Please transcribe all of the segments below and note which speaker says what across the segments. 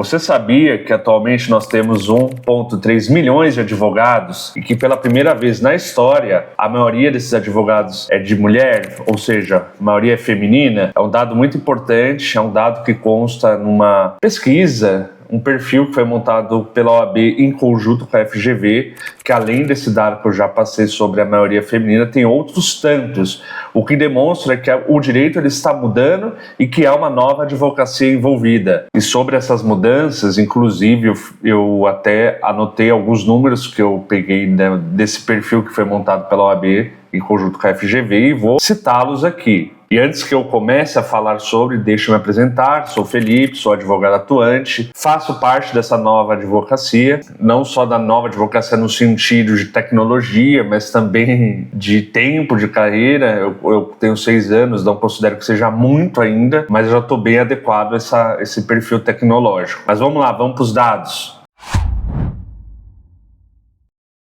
Speaker 1: Você sabia que atualmente nós temos 1,3 milhões de advogados e que pela primeira vez na história a maioria desses advogados é de mulher, ou seja, a maioria é feminina? É um dado muito importante, é um dado que consta numa pesquisa, um perfil que foi montado pela OAB em conjunto com a FGV, que além desse dado que eu já passei sobre a maioria feminina, tem outros tantos, o que demonstra que o direito ele está mudando e que há uma nova advocacia envolvida. E sobre essas mudanças, inclusive, eu até anotei alguns números que eu peguei, né, desse perfil que foi montado pela OAB em conjunto com a FGV e vou citá-los aqui. E antes que eu comece a falar sobre, deixa eu me apresentar, sou Felipe, sou advogado atuante, faço parte dessa nova advocacia, não só da nova advocacia no sentido de tecnologia, mas também de tempo de carreira. Eu tenho 6 anos, não considero que seja muito ainda, mas eu já estou bem adequado a esse perfil tecnológico. Mas vamos lá, vamos para os dados.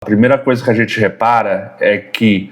Speaker 1: A primeira coisa que a gente repara é que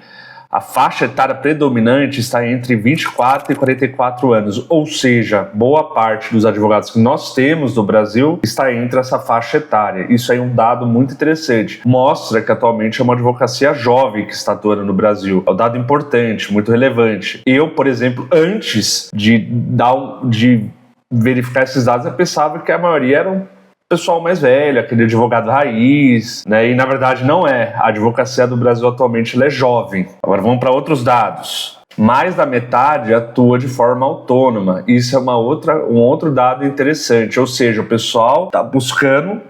Speaker 1: a faixa etária predominante está entre 24 e 44 anos, ou seja, boa parte dos advogados que nós temos no Brasil está entre essa faixa etária. Isso é um dado muito interessante. Mostra que atualmente é uma advocacia jovem que está atuando no Brasil. É um dado importante, muito relevante. Eu, por exemplo, antes de verificar esses dados, eu pensava que a maioria eram pessoal mais velho, aquele advogado raiz, né? E na verdade não é. A advocacia do Brasil atualmente ela é jovem. Agora vamos para outros dados. Mais da metade atua de forma autônoma. Isso é um outro dado interessante. Ou seja, o pessoal está buscando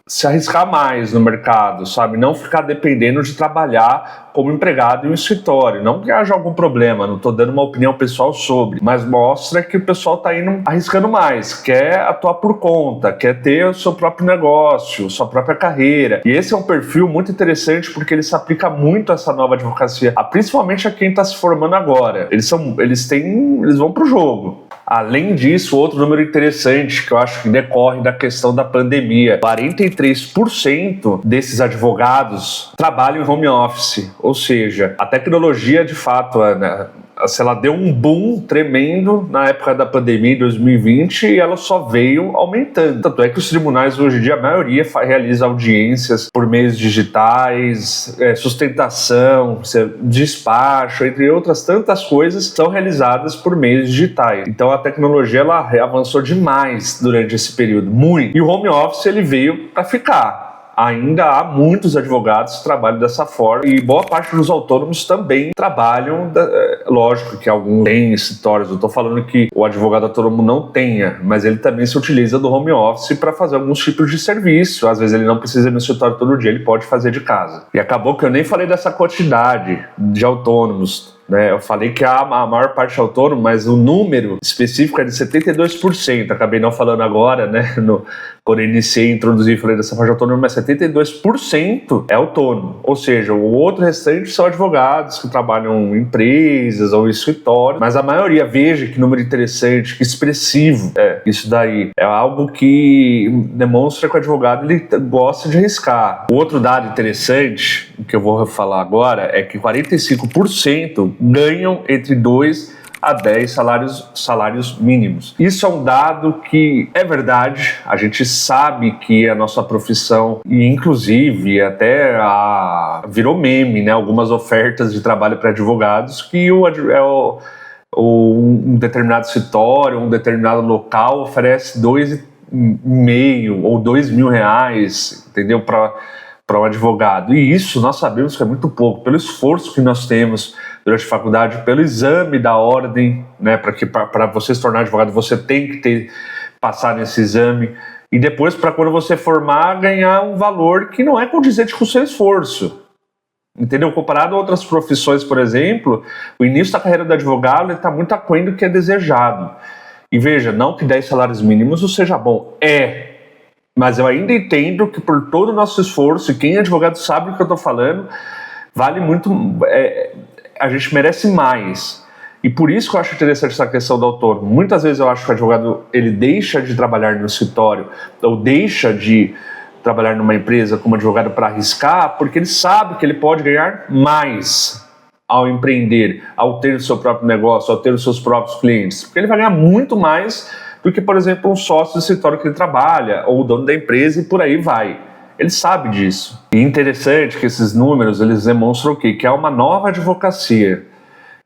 Speaker 1: se arriscar mais no mercado, sabe? Não ficar dependendo de trabalhar como empregado em um escritório. Não que haja algum problema, não estou dando uma opinião pessoal sobre, mas mostra que o pessoal está indo arriscando mais, quer atuar por conta, quer ter o seu próprio negócio, sua própria carreira. E esse é um perfil muito interessante porque ele se aplica muito a essa nova advocacia, principalmente a quem está se formando agora. Eles vão para o jogo. Além disso, outro número interessante que eu acho que decorre da questão da pandemia: 43% desses advogados trabalham em home office, ou seja, a tecnologia de fato, ela deu um boom tremendo na época da pandemia em 2020 e ela só veio aumentando. Tanto é que os tribunais hoje em dia, a maioria realiza audiências por meios digitais, sustentação, despacho, entre outras tantas coisas, são realizadas por meios digitais. Então a tecnologia ela avançou demais durante esse período, muito. E o home office ele veio para ficar. Ainda há muitos advogados que trabalham dessa forma e boa parte dos autônomos também trabalham, lógico que alguns têm escritórios, eu estou falando que o advogado autônomo não tenha, mas ele também se utiliza do home office para fazer alguns tipos de serviço. Às vezes ele não precisa ir no escritório todo dia, ele pode fazer de casa. E acabou que eu nem falei dessa quantidade de autônomos, né? Eu falei que a maior parte é autônomo, mas o número específico é de 72%. Acabei não falando agora, né? Quando eu iniciei, introduzi e falei dessa parte de autônomo, mas 72% é autônomo. Ou seja, o outro restante são advogados que trabalham em empresas ou em escritório, mas a maioria, veja que número interessante, que expressivo é isso daí. É algo que demonstra que o advogado ele gosta de arriscar. O outro dado interessante, que eu vou falar agora, é que 45% ganham entre 2 a 10 salários mínimos. Isso é um dado que é verdade, a gente sabe que a nossa profissão, e inclusive até virou meme, né? Algumas ofertas de trabalho para advogados que um determinado escritório, um determinado local oferece 2,5 ou 2 mil reais, entendeu? Para um advogado. E isso nós sabemos que é muito pouco, pelo esforço que nós temos durante a faculdade, pelo exame da ordem, né? Para você se tornar advogado, você tem que passar nesse exame. E depois, para quando você formar, ganhar um valor que não é condizente com o seu esforço. Entendeu? Comparado a outras profissões, por exemplo, o início da carreira do advogado está muito aquém do que é desejado. E veja, não que 10 salários mínimos não seja bom. Mas eu ainda entendo que por todo o nosso esforço, e quem é advogado sabe o que eu estou falando, vale muito, a gente merece mais. E por isso que eu acho interessante essa questão do autônomo. Muitas vezes eu acho que o advogado ele deixa de trabalhar no escritório, ou deixa de trabalhar numa empresa como advogado para arriscar, porque ele sabe que ele pode ganhar mais ao empreender, ao ter o seu próprio negócio, ao ter os seus próprios clientes. Porque ele vai ganhar muito mais do que, por exemplo, um sócio do escritório que ele trabalha, ou o dono da empresa, e por aí vai. Ele sabe disso. E interessante que esses números, eles demonstram o quê? Que é uma nova advocacia,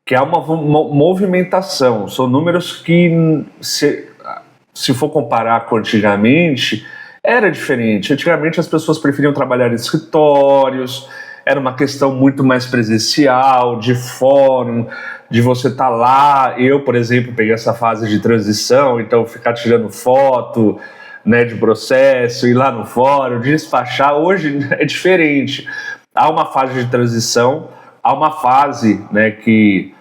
Speaker 1: que é uma movimentação. São números que, se for comparar com antigamente, era diferente. Antigamente as pessoas preferiam trabalhar em escritórios, era uma questão muito mais presencial, de fórum, de você estar lá. Eu, por exemplo, peguei essa fase de transição, então ficar tirando foto, né, de processo, ir lá no fórum, despachar. Hoje é diferente. Há uma fase de transição, há uma fase, né, que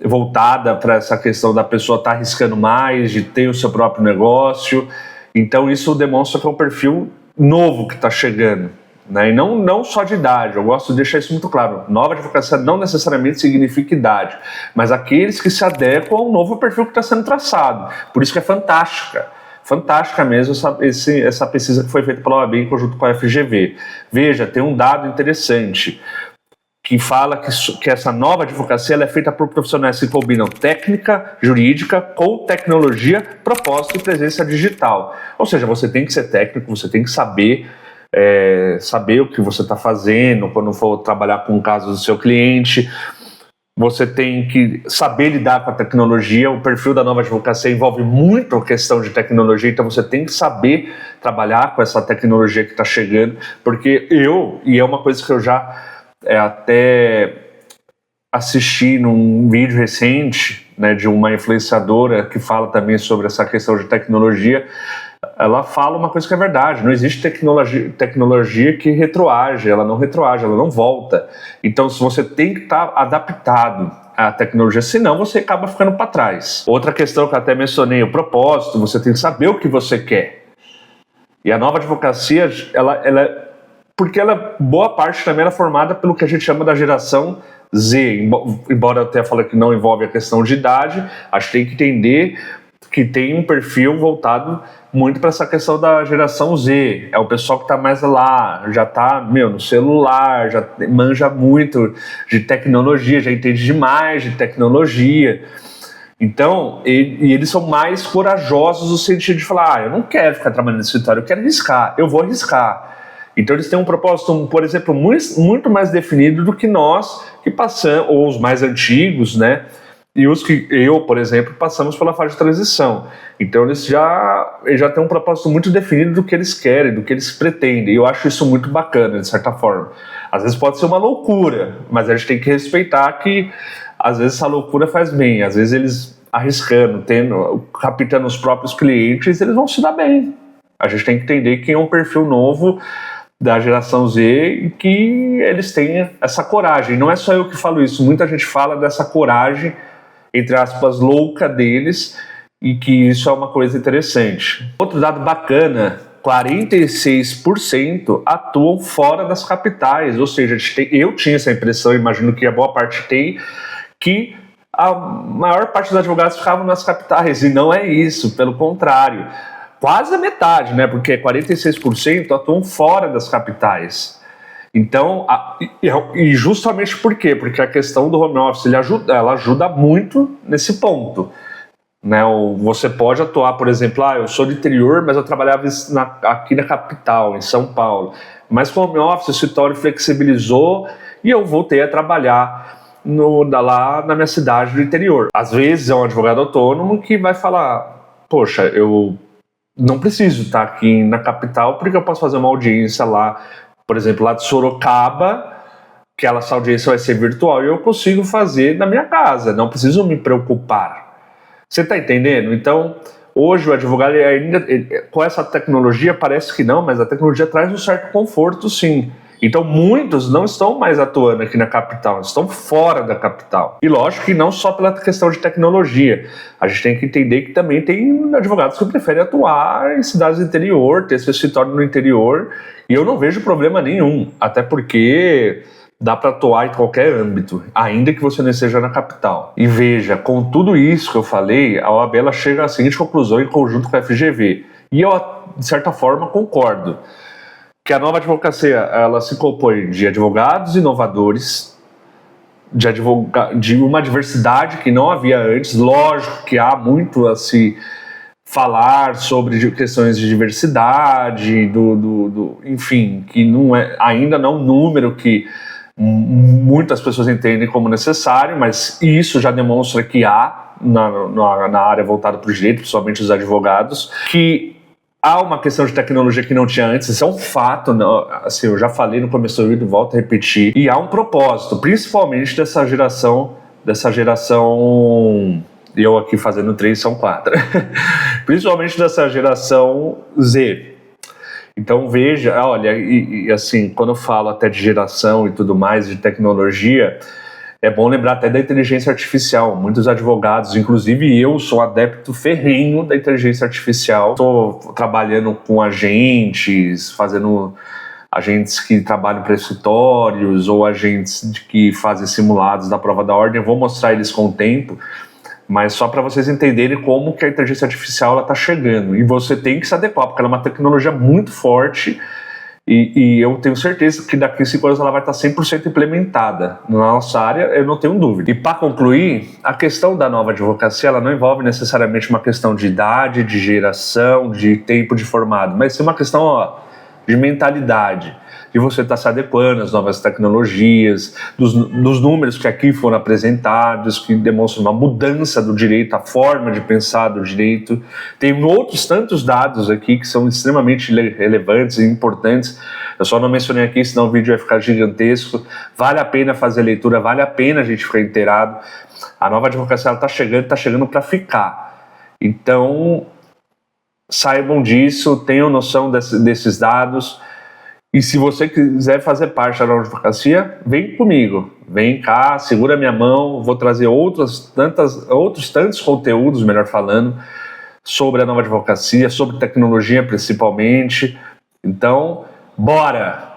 Speaker 1: voltada para essa questão da pessoa estar arriscando mais, de ter o seu próprio negócio. Então isso demonstra que é um perfil novo que está chegando, né? E não só de idade. Eu gosto de deixar isso muito claro. Nova advocacia não necessariamente significa idade, mas aqueles que se adequam ao novo perfil que está sendo traçado. Por isso que é fantástica mesmo essa pesquisa que foi feita pela OAB em conjunto com a FGV. Veja, tem um dado interessante que fala que essa nova advocacia ela é feita por profissionais que combinam técnica jurídica com tecnologia, propósito e presença digital. Ou seja, você tem que ser técnico, você tem que saber o que você está fazendo quando for trabalhar com o caso do seu cliente. Você tem que saber lidar com a tecnologia. O perfil da nova advocacia envolve muito a questão de tecnologia, então você tem que saber trabalhar com essa tecnologia que está chegando, porque e é uma coisa que eu já até assisti num vídeo recente, né, de uma influenciadora que fala também sobre essa questão de tecnologia. Ela fala uma coisa que é verdade: não existe tecnologia que retroage, ela não retroage, ela não volta. Então você tem que estar adaptado à tecnologia, senão você acaba ficando para trás. Outra questão que eu até mencionei, o propósito. Você tem que saber o que você quer. E a nova advocacia, porque boa parte também é formada pelo que a gente chama da geração Z. Embora eu até falei que não envolve a questão de idade, acho que tem que entender que tem um perfil voltado muito para essa questão da geração Z. É o pessoal que está mais lá, já está no celular, já manja muito de tecnologia, já entende demais de tecnologia. Então, eles são mais corajosos no sentido de falar: eu não quero ficar trabalhando no escritório, eu quero arriscar, eu vou arriscar. Então eles têm um propósito, por exemplo, muito mais definido do que nós que passamos, ou os mais antigos, né? E os que por exemplo, passamos pela fase de transição. Então eles já têm um propósito muito definido do que eles querem, do que eles pretendem. E eu acho isso muito bacana, de certa forma. Às vezes pode ser uma loucura, mas a gente tem que respeitar que às vezes essa loucura faz bem. Às vezes eles arriscando, captando os próprios clientes, eles vão se dar bem. A gente tem que entender que é um perfil novo da geração Z e que eles têm essa coragem. Não é só eu que falo isso, muita gente fala dessa coragem, entre aspas, louca deles, e que isso é uma coisa interessante. Outro dado bacana: 46% atuam fora das capitais, ou seja, eu tinha essa impressão, imagino que a boa parte tem, que a maior parte dos advogados ficavam nas capitais, e não é isso, pelo contrário. Quase a metade, né? Porque 46% atuam fora das capitais. Então, e justamente por quê? Porque a questão do home office ela ajuda muito nesse ponto, né? Você pode atuar, por exemplo, eu sou do interior, mas eu trabalhava aqui na capital, em São Paulo. Mas com o home office, o escritório flexibilizou e eu voltei a trabalhar lá na minha cidade do interior. Às vezes é um advogado autônomo que vai falar: poxa, eu não preciso estar aqui na capital, porque eu posso fazer uma audiência lá, por exemplo, lá de Sorocaba, que essa audiência vai ser virtual, e eu consigo fazer na minha casa, não preciso me preocupar. Você está entendendo? Então, hoje o advogado, com essa tecnologia, parece que não, mas a tecnologia traz um certo conforto, sim. Então, muitos não estão mais atuando aqui na capital, estão fora da capital. E lógico que não só pela questão de tecnologia. A gente tem que entender que também tem advogados que preferem atuar em cidades do interior, ter seu escritório no interior, e eu não vejo problema nenhum, até porque dá para atuar em qualquer âmbito, ainda que você não esteja na capital. E veja, com tudo isso que eu falei, a OAB ela chega à seguinte conclusão em conjunto com a FGV. E eu, de certa forma, concordo. Que a nova advocacia ela se compõe de advogados inovadores, de uma diversidade que não havia antes. Lógico que há muito a se falar sobre questões de diversidade, enfim, que não é, ainda não é um número que muitas pessoas entendem como necessário, mas isso já demonstra que há na área voltada para o direito, principalmente os advogados, que há uma questão de tecnologia que não tinha antes, isso é um fato, não, assim, eu já falei no começo do vídeo, volto a repetir, e há um propósito, principalmente dessa geração, eu aqui fazendo 3 são 4, principalmente dessa geração Z. Então veja, olha, e assim, quando eu falo até de geração e tudo mais, de tecnologia, é bom lembrar até da inteligência artificial. Muitos advogados, inclusive eu, sou adepto ferrenho da inteligência artificial. Estou trabalhando com agentes, fazendo agentes que trabalham para escritórios ou agentes que fazem simulados da prova da ordem. Eu vou mostrar eles com o tempo, mas só para vocês entenderem como que a inteligência artificial está chegando. E você tem que se adequar, porque ela é uma tecnologia muito forte e eu tenho certeza que daqui a 5 anos ela vai estar 100% implementada. Na nossa área, eu não tenho dúvida. E para concluir, a questão da nova advocacia, ela não envolve necessariamente uma questão de idade, de geração, de tempo de formado, mas sim uma questão de mentalidade, de você estar se adequando às novas tecnologias, dos números que aqui foram apresentados, que demonstram uma mudança do direito, a forma de pensar do direito. Tem outros tantos dados aqui que são extremamente relevantes e importantes. Eu só não mencionei aqui, senão o vídeo vai ficar gigantesco. Vale a pena fazer a leitura, vale a pena a gente ficar inteirado. A nova advocacia está chegando para ficar. Então, saibam disso, tenham noção desses dados. E se você quiser fazer parte da nova advocacia, vem comigo, vem cá, segura minha mão, vou trazer outros tantos conteúdos, melhor falando, sobre a nova advocacia, sobre tecnologia principalmente. Então, bora!